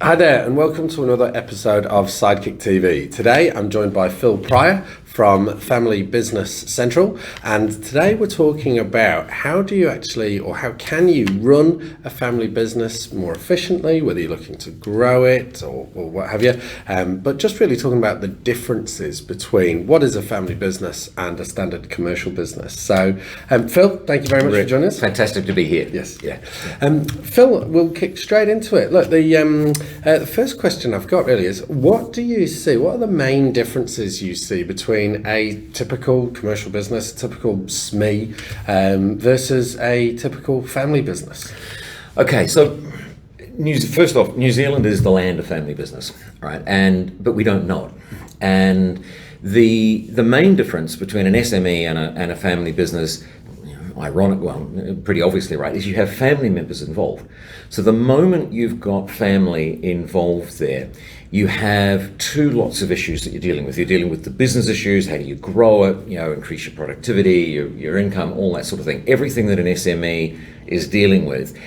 Hi there, and welcome to another episode of SidekickTV. Today I'm joined by Philip Pryor from Family Business Central, and today we're talking about how do you actually, or how can you run a family business more efficiently, whether you're looking to grow it or what have you, but just really talking about the differences between what is a family business and a standard commercial business. So Phil, thank you very much for joining us. Fantastic to be here. Yes. Yeah. Phil, we'll kick straight into it. Look, the first question I've got really is, what do you see? What are the main differences you see between a typical commercial business, a typical SME, versus a typical family business? Okay, so first off, New Zealand is the land of family business, right? But we don't know it. And the main difference between an SME and a family business, pretty obviously, right, is you have family members involved. So the moment you've got family involved there, you have two lots of issues that you're dealing with. You're dealing with the business issues, how do you grow it, increase your productivity, your income, all that sort of thing. Everything that an SME is dealing with.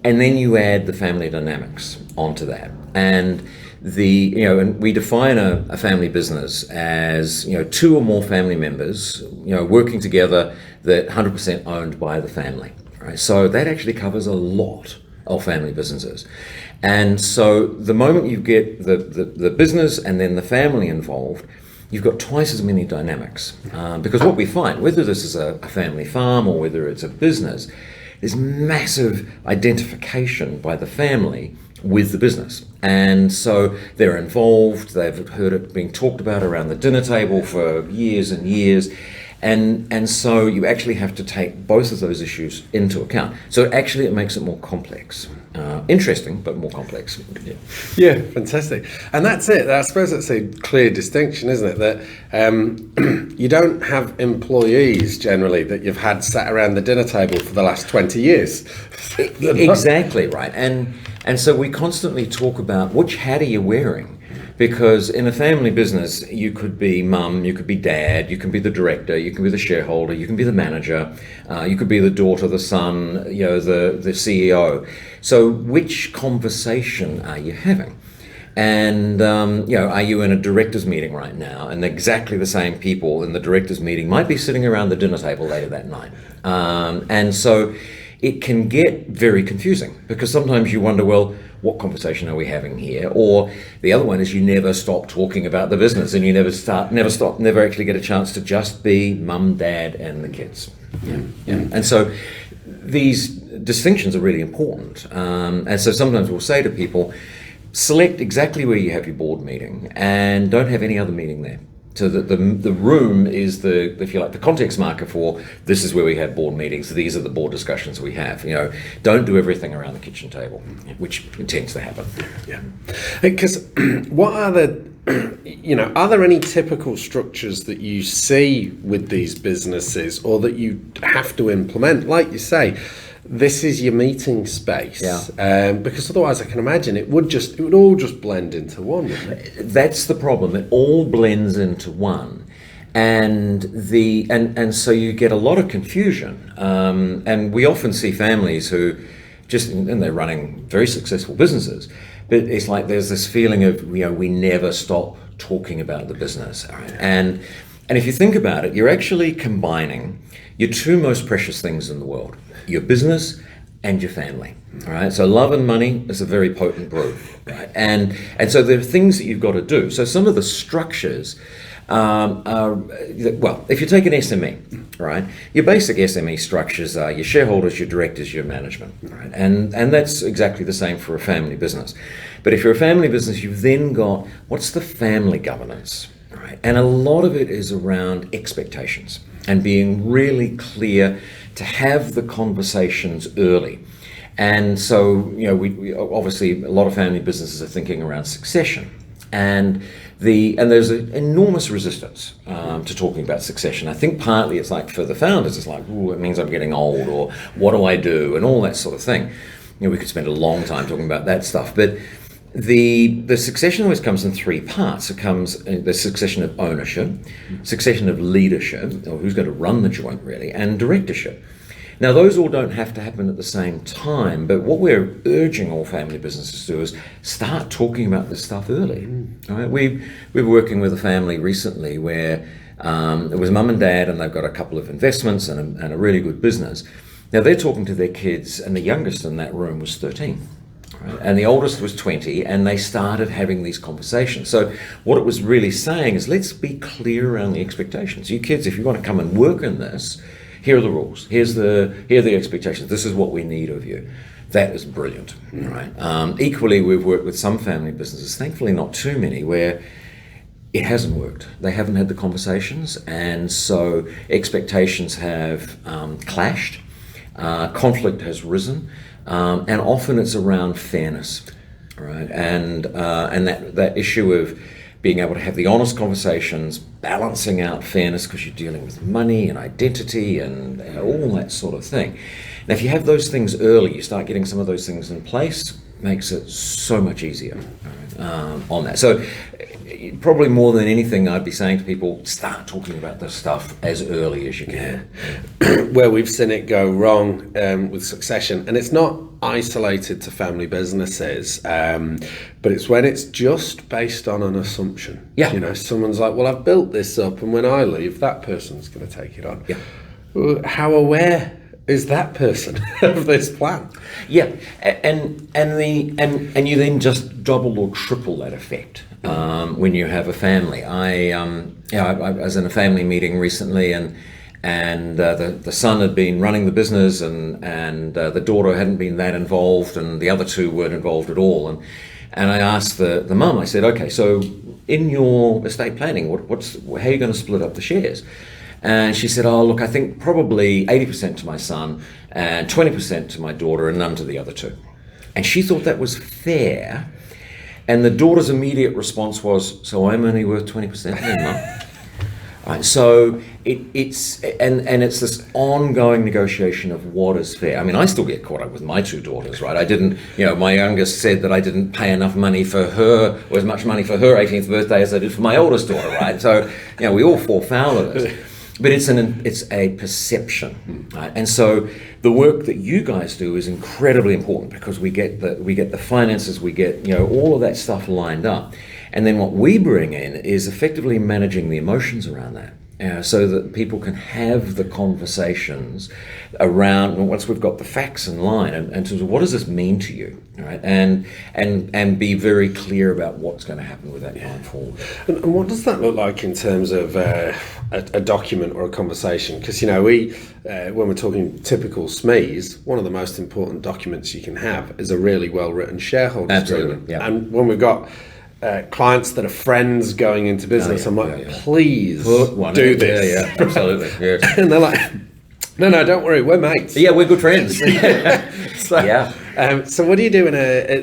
And then you add the family dynamics onto that. And and we define a family business as, two or more family members, working together, that 100% owned by the family, right? So that actually covers a lot of family businesses. And so the moment you get the business and then the family involved, you've got twice as many dynamics. Because what we find, whether this is a family farm or whether it's a business, there's massive identification by the family with the business. And so they're involved, they've heard it being talked about around the dinner table for years and years. And so you actually have to take both of those issues into account. So actually it makes it more complex. Interesting, but more complex. Yeah, fantastic. And that's it. I suppose that's a clear distinction, isn't it? That you don't have employees generally that you've had sat around the dinner table for the last 20 years. Exactly right. And so we constantly talk about which hat are you wearing? Because in a family business, you could be mum, you could be dad, you can be the director, you can be the shareholder, you can be the manager, you could be the daughter, the son, the CEO. So which conversation are you having? And, are you in a director's meeting right now? And exactly the same people in the director's meeting might be sitting around the dinner table later that night. And so it can get very confusing because sometimes you wonder, well, what conversation are we having here? Or the other one is you never stop talking about the business and you never actually get a chance to just be mum, dad, and the kids. Yeah. And so these distinctions are really important. And so sometimes we'll say to people, select exactly where you have your board meeting and don't have any other meeting there. So the room is if you like, the context marker for this is where we have board meetings. These are the board discussions we have. Don't do everything around the kitchen table, which tends to happen. Yeah, because what are are there any typical structures that you see with these businesses or that you have to implement? Like you say, this is your meeting space. Yeah. Because otherwise I can imagine it would all just blend into one, wouldn't it? That's the problem. It all blends into one. And so you get a lot of confusion. And we often see families who and they're running very successful businesses, but it's like there's this feeling of, we never stop talking about the business. Right? And if you think about it, you're actually combining your two most precious things in the world, your business and your family. All right. So love and money is a very potent brew. Right? And so there are things that you've got to do. So some of the structures if you take an SME, right, your basic SME structures are your shareholders, your directors, your management, right? And that's exactly the same for a family business. But if you're a family business, you've then got, what's the family governance, right? And a lot of it is around expectations and being really clear to have the conversations early. And so, we obviously, a lot of family businesses are thinking around succession. And there's an enormous resistance to talking about succession. I think partly it's like for the founders, it's like, ooh, it means I'm getting old, or what do I do, and all that sort of thing. We could spend a long time talking about that stuff. But the succession always comes in three parts. It comes the succession of ownership, succession of leadership, or who's going to run the joint really, and directorship. Now, those all don't have to happen at the same time, but what we're urging all family businesses to do is start talking about this stuff early. Right? We were working with a family recently where it was mum and dad, and they've got a couple of investments and a really good business. Now, they're talking to their kids, and the youngest in that room was 13. Right? And the oldest was 20, and they started having these conversations. So what it was really saying is, let's be clear around the expectations. You kids, if you want to come and work in this, here are the rules. Here are the expectations. This is what we need of you. That is brilliant. Right? Equally, we've worked with some family businesses, thankfully not too many, where it hasn't worked. They haven't had the conversations, and so expectations have clashed. Conflict has risen. And often it's around fairness, right? And that issue of being able to have the honest conversations, balancing out fairness because you're dealing with money and identity and all that sort of thing. Now, if you have those things early, you start getting some of those things in place, makes it so much easier on that. So probably more than anything, I'd be saying to people, start talking about this stuff as early as you can. Where we've seen it go wrong with succession, and it's not isolated to family businesses, but it's when it's just based on an assumption. Yeah. You know, someone's like, well, I've built this up, and when I leave, that person's going to take it on. Yeah. Well, how aware is that person of this plan? Yeah, and you then just double or triple that effect when you have a family. I was in a family meeting recently, and the son had been running the business, and the daughter hadn't been that involved, and the other two weren't involved at all. And I asked the mum, I said, okay, so in your estate planning, how are you going to split up the shares? And she said, oh, look, I think probably 80% to my son and 20% to my daughter and none to the other two. And she thought that was fair. And the daughter's immediate response was, so I'm only worth 20% then, Mum? Right, so it's this ongoing negotiation of what is fair. I mean, I still get caught up with my two daughters, right? I didn't, my youngest said that I didn't pay enough money for her, or as much money for her 18th birthday as I did for my oldest daughter, right? So, we all fall foul of it. But it's a perception, right? And so the work that you guys do is incredibly important because we get the finances, we get all of that stuff lined up, and then what we bring in is effectively managing the emotions around that. So that people can have the conversations around once we've got the facts in line and so what does this mean to you, right? And be very clear about what's going to happen with that going forward. And what does that look like in terms of a document or a conversation? Because we when we're talking typical SMEs, one of the most important documents you can have is a really well written shareholders agreement. Yeah. And when we've got clients that are friends going into business, I'm like, please do this. Yeah, absolutely. Yeah. And they're like, no, don't worry, we're mates. Yeah, we're good friends. So what do you do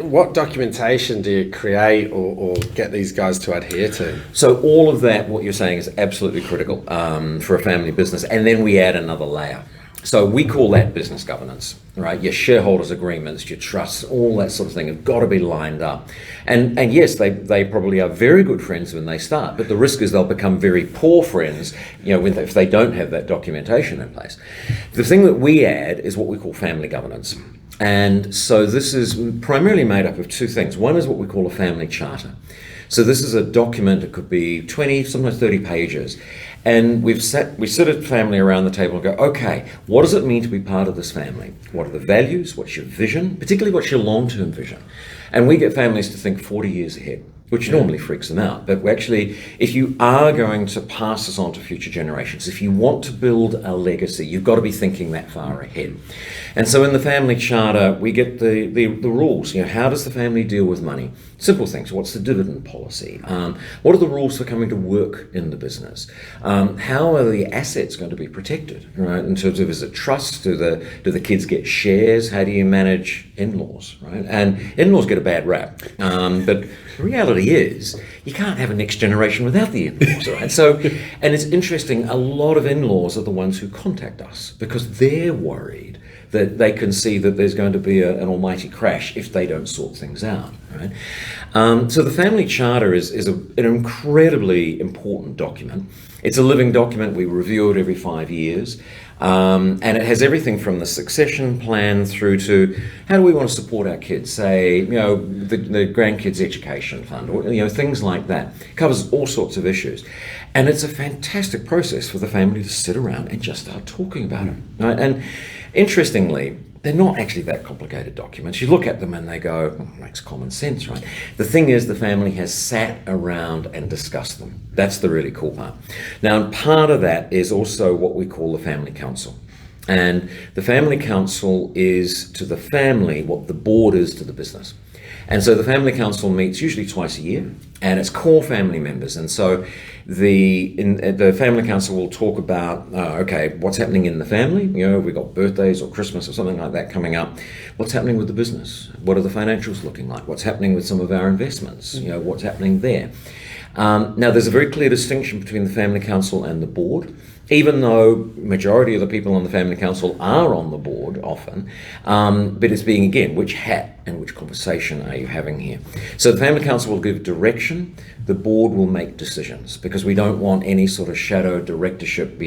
what documentation do you create or get these guys to adhere to? So all of that, what you're saying, is absolutely critical for a family business. And then we add another layer. So we call that business governance, right? Your shareholders agreements, your trusts, all that sort of thing have got to be lined up. And yes, they probably are very good friends when they start, but the risk is they'll become very poor friends, if they don't have that documentation in place. The thing that we add is what we call family governance. And so this is primarily made up of two things. One is what we call a family charter. So this is a document, it could be 20, sometimes 30 pages. And we sit a family around the table and go, okay, what does it mean to be part of this family? What are the values? What's your vision? Particularly, what's your long-term vision? And we get families to think 40 years ahead, which normally freaks them out. But actually, if you are going to pass this on to future generations, if you want to build a legacy, you've got to be thinking that far ahead. And so in the family charter, we get the rules. How does the family deal with money? Simple things. What's the dividend policy? What are the rules for coming to work in the business? How are the assets going to be protected? Right? In terms of, is it trust? Do the kids get shares? How do you manage in-laws? Right? And in-laws get a bad rap, but the reality is you can't have a next generation without the in-laws. Right? So, and it's interesting. A lot of in-laws are the ones who contact us because they're worried that they can see that there's going to be an almighty crash if they don't sort things out. Right? So the family charter is an incredibly important document. It's a living document. We review it every 5 years. And it has everything from the succession plan through to how do we want to support our kids, say, the grandkids' education fund, or things like that. It covers all sorts of issues. And it's a fantastic process for the family to sit around and just start talking about it. Right? And interestingly, they're not actually that complicated documents. You look at them and they go, oh, makes common sense, right? The thing is, the family has sat around and discussed them. That's the really cool part. Now, part of that is also what we call the family council. And the family council is to the family what the board is to the business. And so the family council meets usually twice a year, and it's core family members. And so the family council will talk about, what's happening in the family? We've got birthdays or Christmas or something like that coming up. What's happening with the business? What are the financials looking like? What's happening with some of our investments? What's happening there? Now, there's a very clear distinction between the family council and the board. Even though majority of the people on the family council are on the board often, but it's being, again, which hat and which conversation are you having here? So the family council will give direction, the board will make decisions, because we don't want any sort of shadow directorship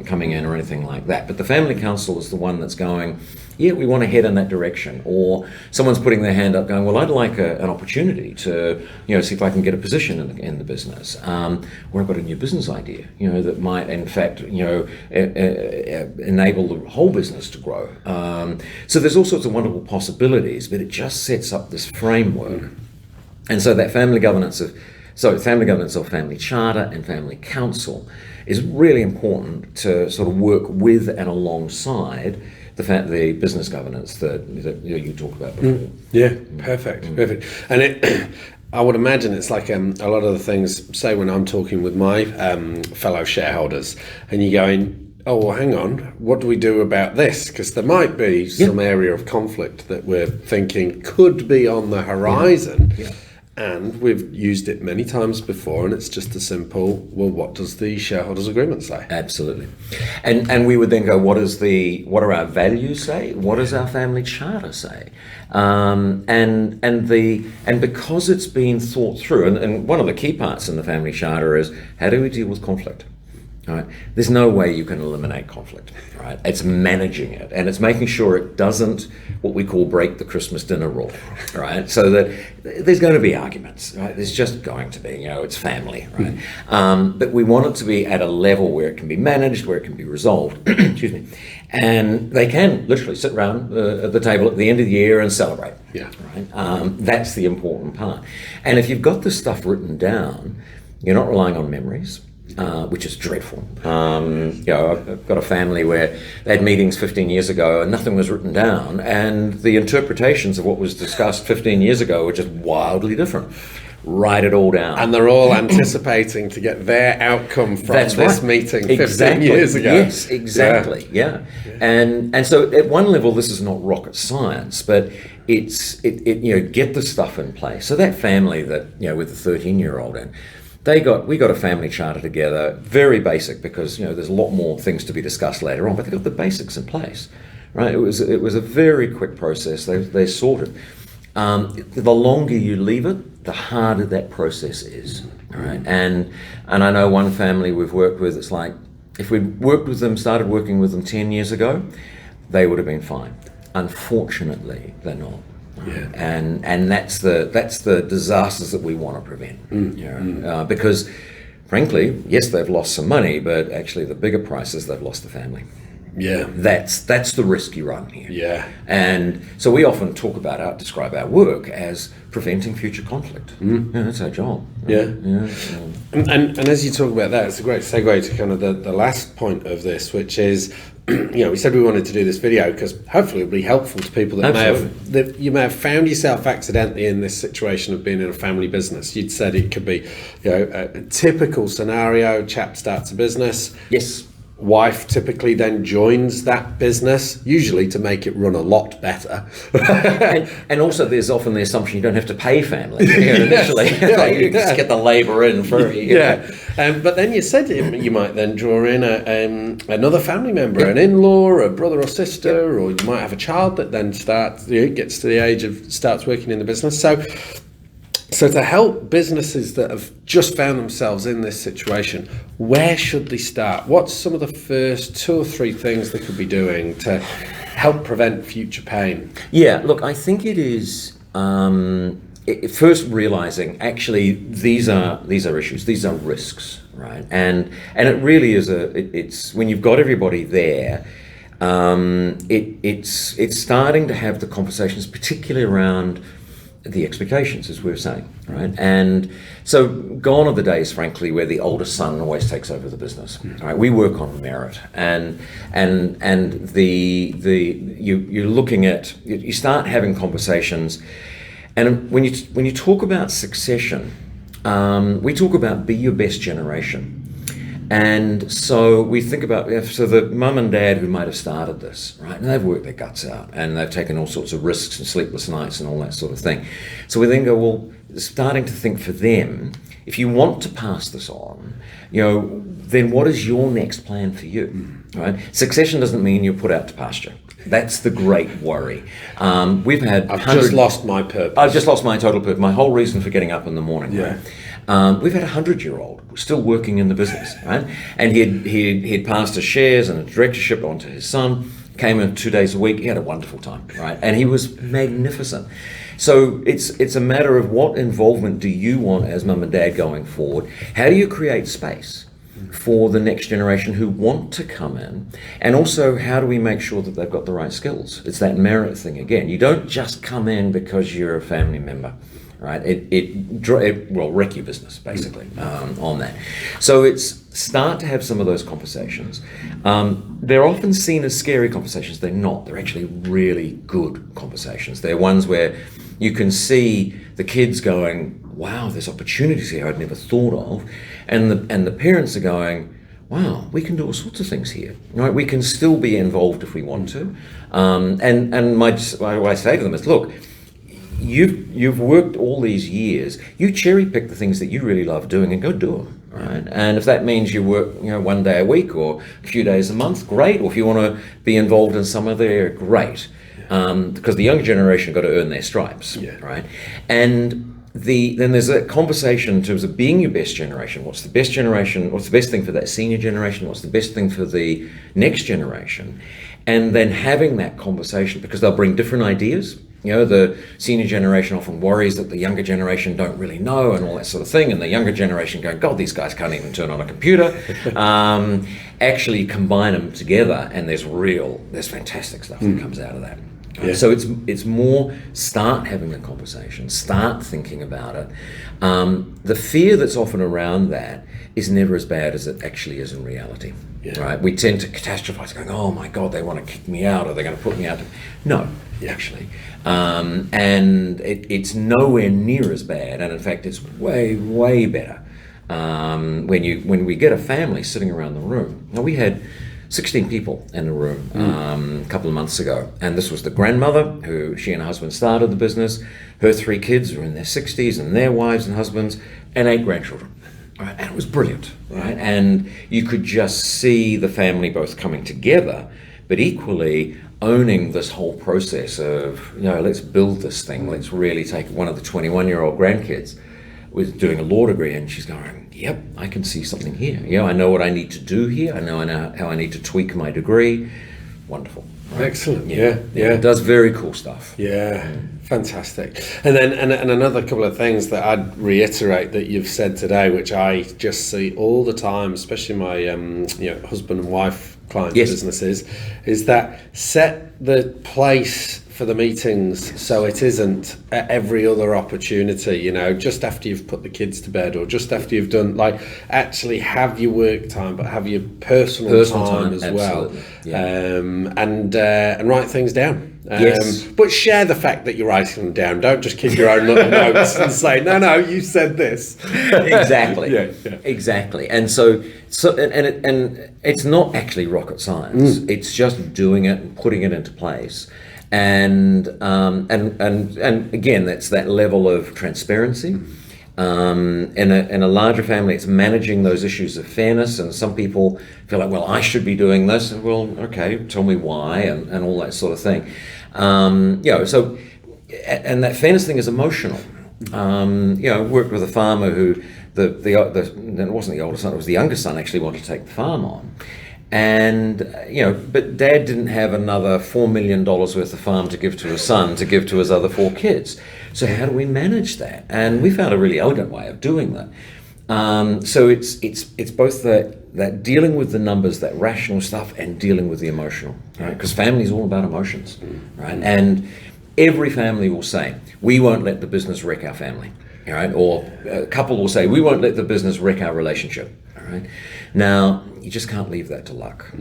coming in or anything like that. But the family council is the one that's going, yeah, we want to head in that direction. Or someone's putting their hand up going, well, I'd like an opportunity to, see if I can get a position in the business. Or I've got a new business idea, that might, in fact, enable the whole business to grow. So there's all sorts of wonderful possibilities, but it just sets up this framework. And so that family governance of family charter and family council is really important to sort of work with and alongside the business governance that you talked about before. Yeah, perfect. And I would imagine it's like a lot of the things, say when I'm talking with my fellow shareholders, and you're going, oh, well, hang on, what do we do about this? Because there might be some area of conflict that we're thinking could be on the horizon. Yeah. And we've used it many times before, and it's just a simple, well, what does the shareholders agreement say? Absolutely. And we would then go, what are our values say? What does our family charter say? And because it's been thought through, and one of the key parts in the family charter is, how do we deal with conflict? Right? There's no way you can eliminate conflict, right? It's managing it, and it's making sure it doesn't, what we call, break the Christmas dinner rule, right? So that there's going to be arguments, right? There's just going to be, it's family, right? But we want it to be at a level where it can be managed, where it can be resolved, excuse me. And they can literally sit around at the table at the end of the year and celebrate, right? That's the important part. And if you've got this stuff written down, you're not relying on memories. Which is dreadful. I've got a family where they had meetings 15 years ago and nothing was written down, and the interpretations of what was discussed 15 years ago were just wildly different. Write it all down. And they're all anticipating to get their outcome from this meeting 15 years ago. Yes, exactly. Yeah. And so at one level, this is not rocket science, but it's get the stuff in place. So that family that, with the 13-year-old in, we got a family charter together, very basic, because there's a lot more things to be discussed later on, but they got the basics in place, right? It was a very quick process. They sorted. The longer you leave it, the harder that process is, right? And I know one family we've worked with. It's like if we'd started working with them 10 years ago, they would have been fine. Unfortunately, they're not. Yeah. And that's the disasters that we want to prevent. Because frankly, yes, they've lost some money, but actually the bigger price is they've lost the family. Yeah. That's the risk you run here. Yeah. And so we often describe our work as preventing future conflict. That's our job. Yeah. And as you talk about that, it's a great segue to kind of the last point of this, which is, we said we wanted to do this video because hopefully it'll be helpful to people that you may have found yourself accidentally in this situation of being in a family business. You'd said it could be, a typical scenario: chap starts a business. Yes. Wife typically then joins that business, usually to make it run a lot better. and also there's often the assumption you don't have to pay family initially. You just get the labour in for but then you said you might then draw in another family member, an in-law, a brother or sister, or you might have a child that then gets to the age of starts working in the business. So So to help businesses that have just found themselves in this situation, where should they start? What's some of the first 2 or 3 things they could be doing to help prevent future pain? Yeah, look, I think it is first realizing actually these are issues, these are risks, right? And it really is it's when you've got everybody there, it's starting to have the conversations, particularly around the expectations, as we were saying, right? And so gone are the days, frankly, where the oldest son always takes over the business. Right? We work on merit, and you're looking at, you start having conversations, and when you talk about succession, we talk about be your best generation. And so we think about, so the mum and dad who might have started this, right, and they've worked their guts out and they've taken all sorts of risks and sleepless nights and all that sort of thing. So we then go, well, starting to think for them, if you want to pass this on, then what is your next plan for you, right? Succession doesn't mean you're put out to pasture. That's the great worry. I've just lost my purpose. I've just lost my total purpose, my whole reason for getting up in the morning. Yeah. Right? We've had a 100-year-old still working in the business, right? And he'd passed his shares and a directorship on to his son, came in 2 days a week. He had a wonderful time, right? And he was magnificent. So it's a matter of what involvement do you want as mum and dad going forward? How do you create space for the next generation who want to come in? And also, how do we make sure that they've got the right skills? It's that merit thing again. You don't just come in because you're a family member. Right, it will wreck your business basically on that. So it's start to have some of those conversations. They're often seen as scary conversations. They're not. They're actually really good conversations. They're ones where you can see the kids going, "Wow, there's opportunities here I'd never thought of," and the parents are going, "Wow, we can do all sorts of things here. Right? We can still be involved if we want to." And what I say to them is, "Look. You've worked all these years. You cherry pick the things that you really love doing and go do them, right? And if that means you work, 1 day a week or a few days a month, great. Or if you want to be involved in some other area, great. Because the younger generation got to earn their stripes, right? And then there's a conversation in terms of being your best generation. What's the best generation? What's the best thing for that senior generation? What's the best thing for the next generation? And then having that conversation because they'll bring different ideas. The senior generation often worries that the younger generation don't really know and all that sort of thing. And the younger generation going, God, these guys can't even turn on a computer. Actually combine them together and there's fantastic stuff that comes out of that. Yeah. So it's more start having the conversation, start thinking about it. The fear that's often around that is never as bad as it actually is in reality. Yeah. Right? We tend to catastrophize, going, "Oh my God, they want to kick me out, or they're going to put me out." No, actually, and it's nowhere near as bad, and in fact, it's way, way better when we get a family sitting around the room. Now we had 16 people in the room a couple of months ago, and this was the grandmother who she and her husband started the business. Her 3 kids were in their 60s, and their wives and husbands, and 8 grandchildren. Right, and it was brilliant, right? And you could just see the family both coming together, but equally owning this whole process of, let's build this thing. Let's really take one of the 21-year-old grandkids was doing a law degree, and she's going, "Yep, I can see something here. I know what I need to do here. I know how I need to tweak my degree." Wonderful. Right? Excellent. Yeah. It does very cool stuff. Yeah. Fantastic. And then and another couple of things that I'd reiterate that you've said today, which I just see all the time, especially my husband and wife clients' businesses, is that set the place for the meetings so it isn't at every other opportunity, just after you've put the kids to bed or just after you've done, actually have your work time but have your personal time as well. And write things down. But share the fact that you're writing them down. Don't just keep your own little notes and say, no, you said this. Exactly. Exactly. And so and it's not actually rocket science. It's just doing it and putting it into place. And again, that's that level of transparency. In a larger family, it's managing those issues of fairness, and some people feel like, well, I should be doing this. Well, okay, tell me why, and all that sort of thing. So, and that fairness thing is emotional. Worked with a farmer who it wasn't the older son, it was the younger son actually wanted to take the farm on. And, but Dad didn't have another $4 million worth of farm to give to his son, to give to his other 4 kids. So how do we manage that? And we found a really elegant way of doing that. So it's both that dealing with the numbers, that rational stuff, and dealing with the emotional, right? Because family is all about emotions, right? And every family will say, we won't let the business wreck our family, all right? Or a couple will say, we won't let the business wreck our relationship, all right? Now, you just can't leave that to luck.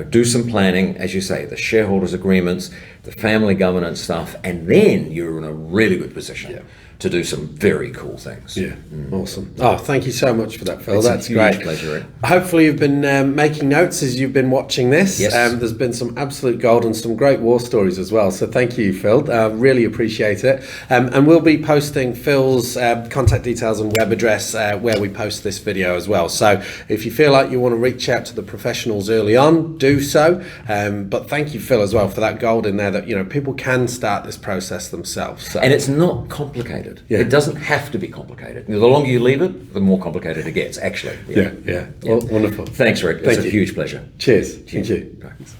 Do some planning, as you say, the shareholders' agreements, the family governance stuff, and then you're in a really good position to do some very cool things. Yeah, awesome. Oh, thank you so much for that, Phil. That's a great. Huge pleasure. Hopefully you've been making notes as you've been watching this. Yes. There's been some absolute gold and some great war stories as well. So thank you, Phil. Really appreciate it. And we'll be posting Phil's contact details and web address where we post this video as well. So if you feel like you want to reach out to the professionals early on, do so. But thank you, Phil, as well, for that gold in there that people can start this process themselves. So. And it's not complicated. Yeah. It doesn't have to be complicated. The longer you leave it, the more complicated it gets, actually. Yeah. Well, wonderful. Thanks, Rick. It's a huge pleasure. Cheers. Thank you. Thanks.